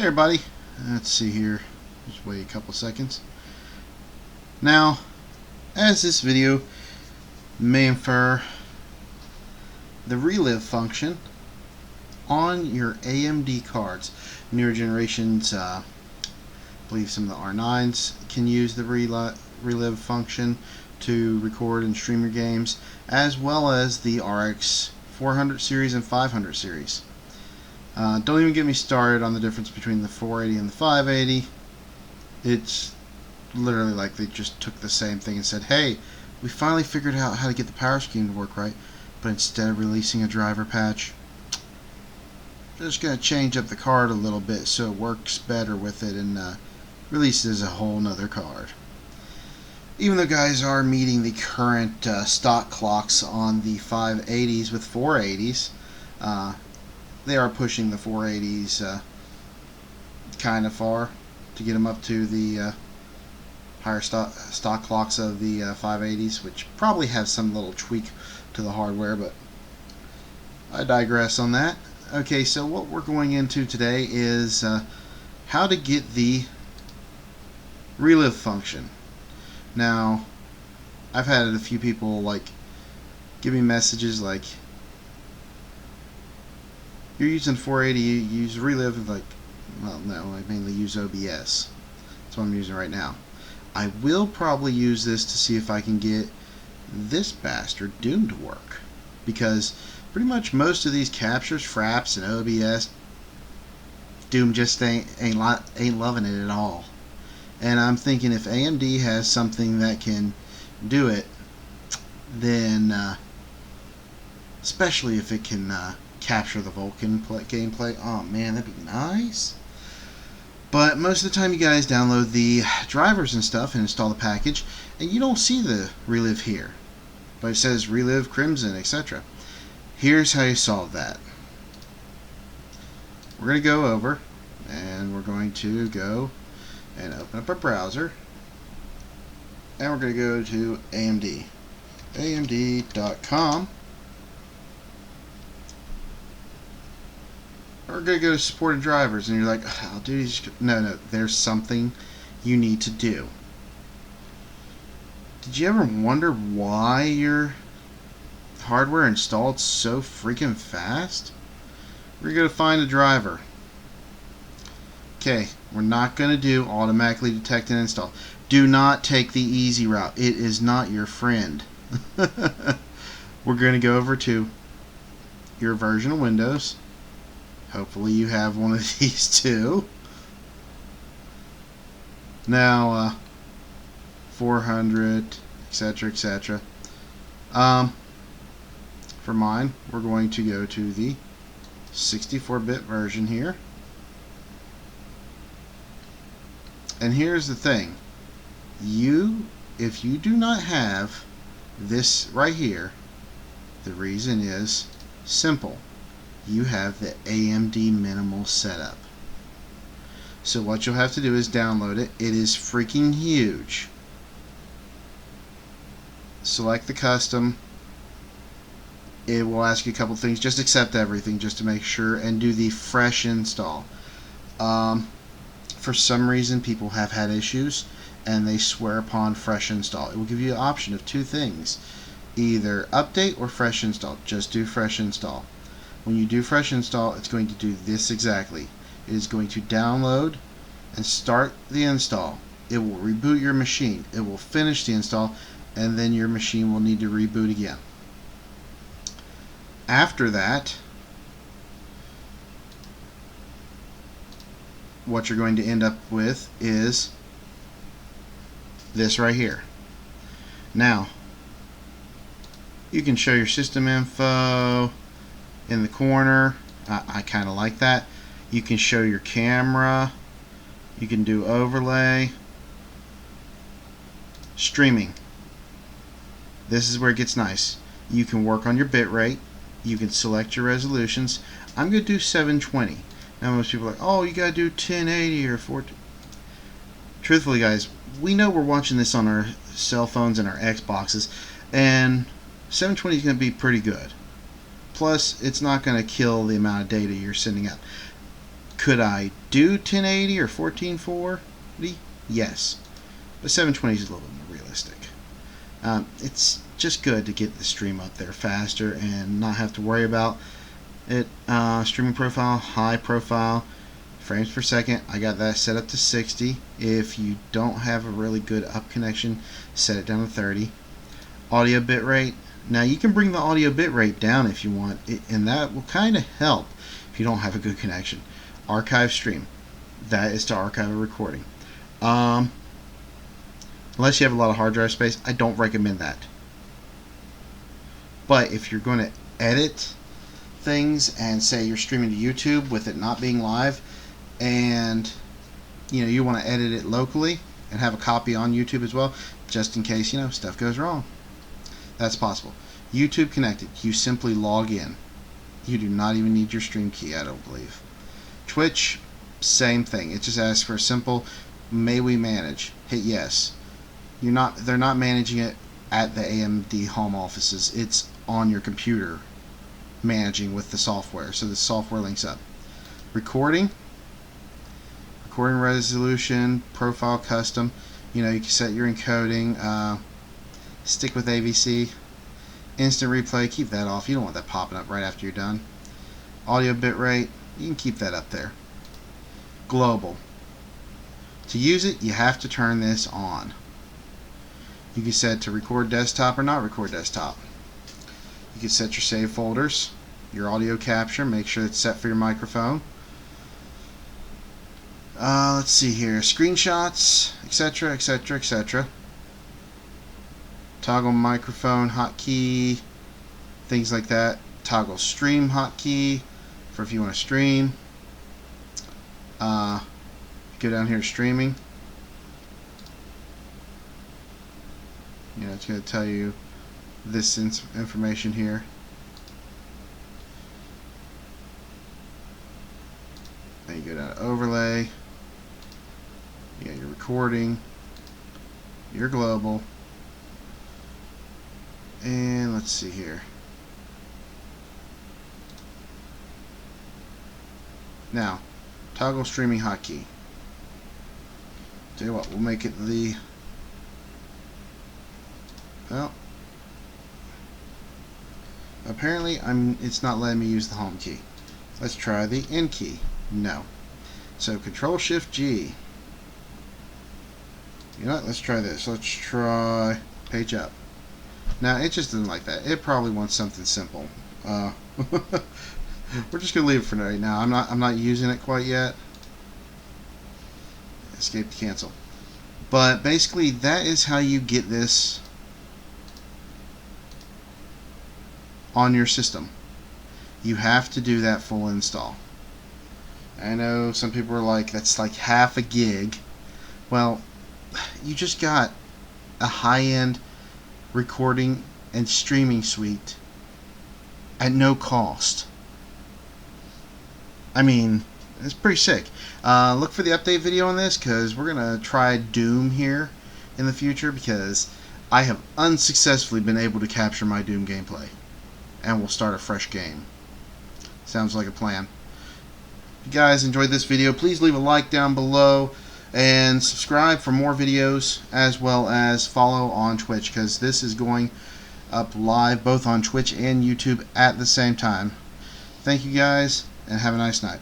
everybody, let's see here, just wait a couple seconds. Now, as this video may infer, the RElive function on your AMD cards, newer generations, I believe some of the R9s can use the RElive function to record and stream your games, as well as the RX 400 series and 500 series. Don't even get me started on the difference between the 480 and the 580. It's literally like they just took the same thing and said, hey, we finally figured out how to get the power scheme to work right, but instead of releasing a driver patch, just going to change up the card a little bit so it works better with it and releases a whole nother card. Even though guys are meeting the current stock clocks on the 580s with 480s, they are pushing the 480s kind of far to get them up to the higher stock clocks of the 580s, which probably have some little tweak to the hardware, but I digress on that. Okay, so what we're going into today is how to get the RElive function. Now, I've had a few people like give me messages like, you're using 480, you use RElive. Like, well, no, I mainly use OBS. That's what I'm using right now. I will probably use this to see if I can get this bastard Doom to work, because pretty much most of these captures, fraps, and OBS, Doom just ain't loving it at all. And I'm thinking if AMD has something that can do it, then especially if it can capture the Vulkan gameplay, oh man, that'd be nice. But most of the time you guys download the drivers and stuff and install the package, and you don't see the RElive here, but it says RElive Crimson, etc. Here's how you solve that. We're going to go over and we're going to go and open up our browser, and we're going to go to AMD, AMD.com. We're going to go to supported drivers, and you're like, oh, dude, no, there's something you need to do. Did you ever wonder why your hardware installed so freaking fast? We're going to find a driver. Okay, we're not going to do automatically detect and install. Do not take the easy route. It is not your friend. We're going to go over to your version of Windows. Hopefully you have one of these too. Now, 400, etc., etc. For mine, we're going to go to the 64-bit version here. And here's the thing. If you do not have this right here, the reason is simple. You have the AMD minimal setup. So what you'll have to do is download it. It is freaking huge. Select the custom. It will ask you a couple things. Just accept everything just to make sure, and do the fresh install. For some reason people have had issues and they swear upon fresh install. It will give you an option of two things, either update or fresh install. Just do fresh install. When you do fresh install, it's going to do this exactly. It is going to download and start the install. It will reboot your machine. It will finish the install, and then your machine will need to reboot again. After that, what you're going to end up with is this right here. Now, you can show your system info in the corner. I kind of like that. You can show your camera. You can do overlay. Streaming. This is where it gets nice. You can work on your bitrate. You can select your resolutions. I'm going to do 720. Now most people are like, oh, you got to do 1080 or 4. Truthfully, guys, we know we're watching this on our cell phones and our Xboxes, and 720 is going to be pretty good. Plus, it's not going to kill the amount of data you're sending out. Could I do 1080 or 1440? Yes, but 720 is a little bit more realistic. It's just good to get the stream up there faster and not have to worry about it. Streaming profile, high profile, frames per second. I got that set up to 60. If you don't have a really good up connection, set it down to 30. Audio bitrate. Now you can bring the audio bitrate down if you want, and that will kind of help if you don't have a good connection. Archive stream. That is to archive a recording. Unless you have a lot of hard drive space, I don't recommend that. But if you're going to edit things and say you're streaming to YouTube with it not being live, and you want to edit it locally and have a copy on YouTube as well, just in case stuff goes wrong, that's possible. YouTube connected. You simply log in. You do not even need your stream key, I don't believe. Twitch, same thing. It just asks for a simple "may we manage." Hit yes. They're not managing it at the AMD home offices. It's on your computer managing with the software. So the software links up. Recording resolution, profile custom. You can set your encoding. Stick with AVC. Instant replay, keep that off. You don't want that popping up right after you're done. Audio bitrate, you can keep that up there. Global. To use it, you have to turn this on. You can set to record desktop or not record desktop. You can set your save folders, your audio capture, make sure it's set for your microphone. Let's see here, screenshots, etc., etc., etc. Toggle microphone hotkey, things like that. Toggle stream hotkey for if you want to stream. Go down here, streaming. It's going to tell you this information here. Then you go down to overlay. You got your recording, your global, and let's see here. Now, toggle streaming hotkey. Tell you what, we'll make it the apparently it's not letting me use the home key. Let's try the N key. No. So Control Shift G. Let's try this. Let's try page up. Now it just doesn't like that. It probably wants something simple. We're just gonna leave it for right now. I'm not using it quite yet. Escape to cancel. But basically, that is how you get this on your system. You have to do that full install. I know some people are like, that's like half a gig. Well, you just got a high-end recording and streaming suite at no cost. I mean, it's pretty sick. Look for the update video on this, because we're going to try Doom here in the future, because I have unsuccessfully been able to capture my Doom gameplay. And we'll start a fresh game. Sounds like a plan. If you guys enjoyed this video, please leave a like down below and subscribe for more videos, as well as follow on Twitch, because this is going up live both on Twitch and YouTube at the same time. Thank you guys, and have a nice night.